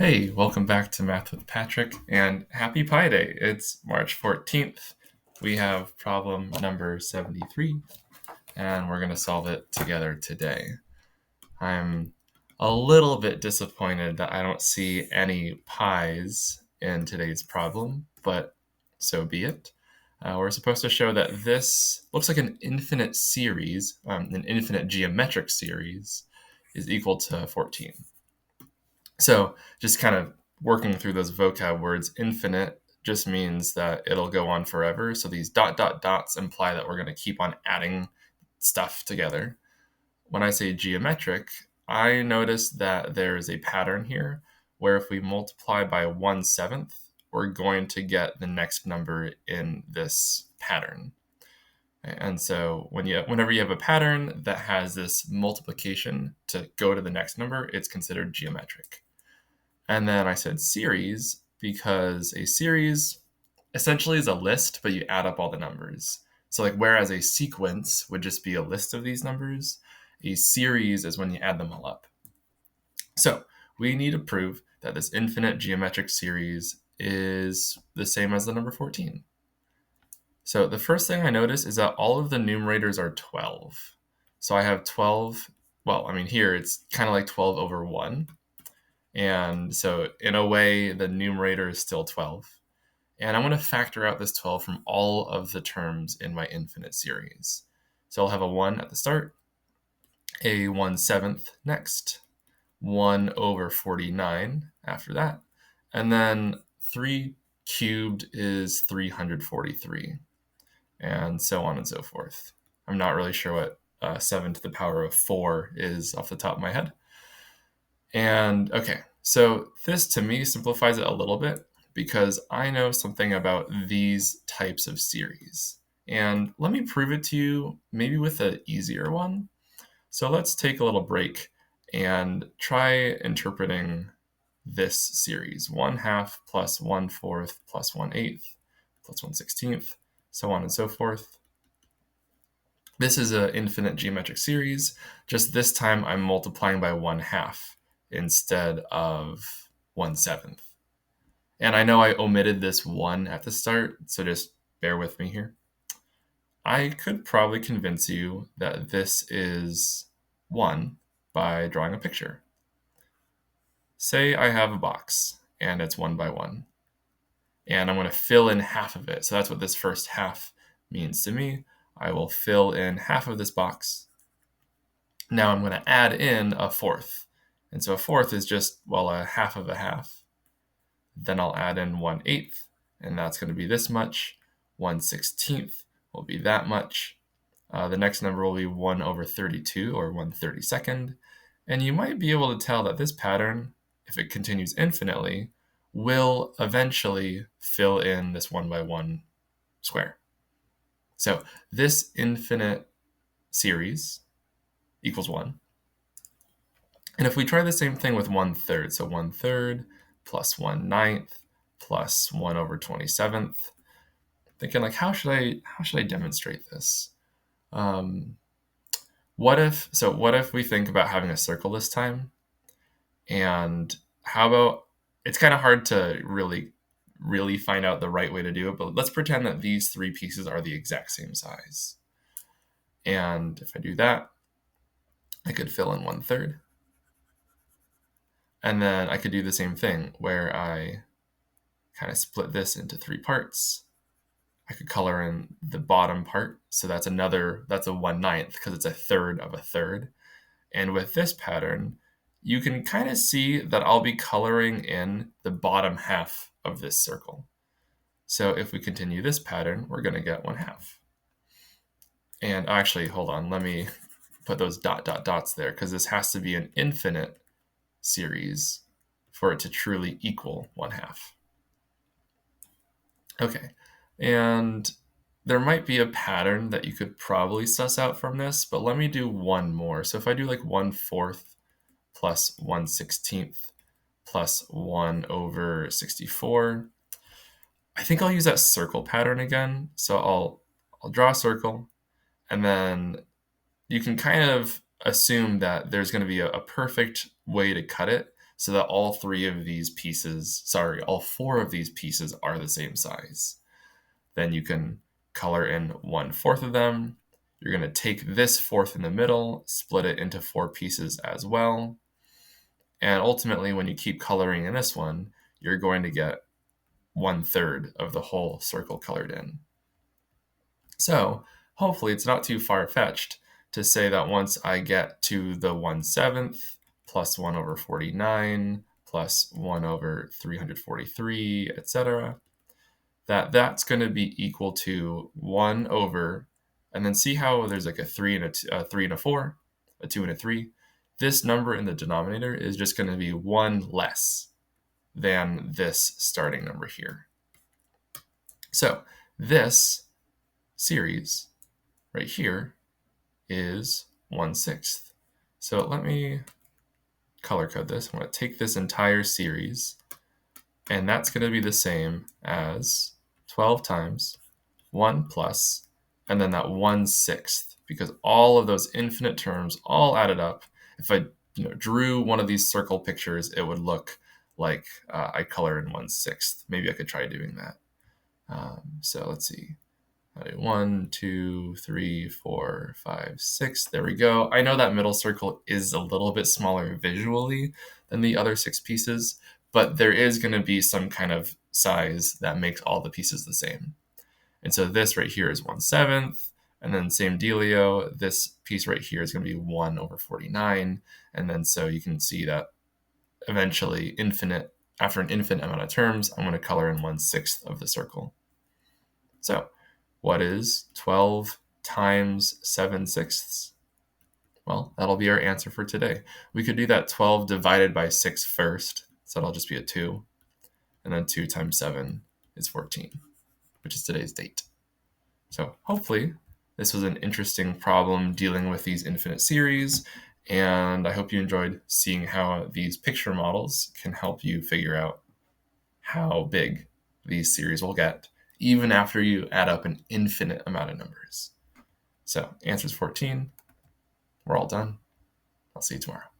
Hey, welcome back to Math with Patrick, and happy Pi Day. It's March 14th. We have problem number 73, and we're going to solve it together today. I'm a little bit disappointed that I don't see any pies in today's problem, but so be it. We're supposed to show that this looks like an infinite series, an infinite geometric series, is equal to 14. So just kind of working through those vocab words, infinite just means that it'll go on forever. So these dot dot dots imply that we're going to keep on adding stuff together. When I say geometric, I notice that there is a pattern here where if we multiply by 1/7, we're going to get the next number in this pattern. And so whenever you have a pattern that has this multiplication to go to the next number, it's considered geometric. And then I said series because a series essentially is a list, but you add up all the numbers. So like whereas a sequence would just be a list of these numbers, a series is when you add them all up. So we need to prove that this infinite geometric series is the same as the number 14. So the first thing I notice is that all of the numerators are 12. So I have 12, here it's kind of like 12 over 1. And so in a way, the numerator is still 12. And I'm going to factor out this 12 from all of the terms in my infinite series. So I'll have a 1 at the start, a 1/7 next, 1 over 49 after that, and then 3 cubed is 343, and so on and so forth. I'm not really sure what 7 to the power of 4 is off the top of my head. And okay, so this to me simplifies it a little bit because I know something about these types of series. And let me prove it to you, maybe with an easier one. So let's take a little break and try interpreting this series. 1/2 plus 1/4 plus 1/8 plus 1/16, so on and so forth. This is an infinite geometric series, just this time I'm multiplying by 1/2 instead of 1/7. And I know I omitted this 1 at the start, so just bear with me here. I could probably convince you that this is 1 by drawing a picture. Say I have a box, and it's 1 by 1. And I'm going to fill in half of it. So that's what this first half means to me. I will fill in half of this box. Now I'm going to add in a fourth. And so a fourth is just, a half of a half. Then I'll add in 1/8, and that's going to be this much. 1/16 will be that much. The next number will be 1 over 32, or 1/32. And you might be able to tell that this pattern, if it continues infinitely, will eventually fill in this 1 by 1 square. So this infinite series equals 1. And if we try the same thing with 1/3, so 1/3 plus 1/9 plus 1 over 27th, thinking like, how should I demonstrate this? What if we think about having a circle this time? And how about, it's kind of hard to really find out the right way to do it, but let's pretend that these three pieces are the exact same size. And if I do that, I could fill in 1/3. And then I could do the same thing where I kind of split this into 3 parts. I could color in the bottom part. So that's a 1/9 because it's a third of a third. And with this pattern, you can kind of see that I'll be coloring in the bottom half of this circle. So if we continue this pattern, we're going to get 1/2. And actually, hold on, let me put those dot dot dots there because this has to be an infinite series for it to truly equal 1/2. Okay, and there might be a pattern that you could probably suss out from this, but let me do one more. So if I do like 1/4 plus 1/16 plus 1 over 64, I think I'll use that circle pattern again. So I'll draw a circle, and then you can kind of assume that there's going to be a perfect way to cut it. so that all four of these pieces are the same size. Then you can color in 1/4 of them. You're going to take this fourth in the middle, split it into 4 pieces as well. And ultimately, when you keep coloring in this one, you're going to get 1/3 of the whole circle colored in. So hopefully it's not too far-fetched to say that once I get to the 1/7 plus 1 over 49 plus 1 over 343, etc., that's going to be equal to 1 over, and then see how there's like a 3 and a 3 and a 4, a 2 and a 3. This number in the denominator is just going to be 1 less than this starting number here. So this series right here is 1/6. So let me color code this. I'm going to take this entire series, and that's going to be the same as 12 times 1 plus, and then that 1/6, because all of those infinite terms all added up. If I drew one of these circle pictures, it would look like I color in 1/6. Maybe I could try doing that. So let's see. 1, 2, 3, 4, 5, 6. There we go. I know that middle circle is a little bit smaller visually than the other 6 pieces, but there is going to be some kind of size that makes all the pieces the same. And so this right here is 1/7, and then same dealio. This piece right here is going to be 1 over 49, and then so you can see that eventually after an infinite amount of terms, I'm going to color in 1/6 of the circle. So what is 12 times 7/6? Well, that'll be our answer for today. We could do that 12 divided by 6 first, so that'll just be a 2. And then 2 times 7 is 14, which is today's date. So hopefully this was an interesting problem dealing with these infinite series, and I hope you enjoyed seeing how these picture models can help you figure out how big these series will get, even after you add up an infinite amount of numbers. So answer is 14. We're all done. I'll see you tomorrow.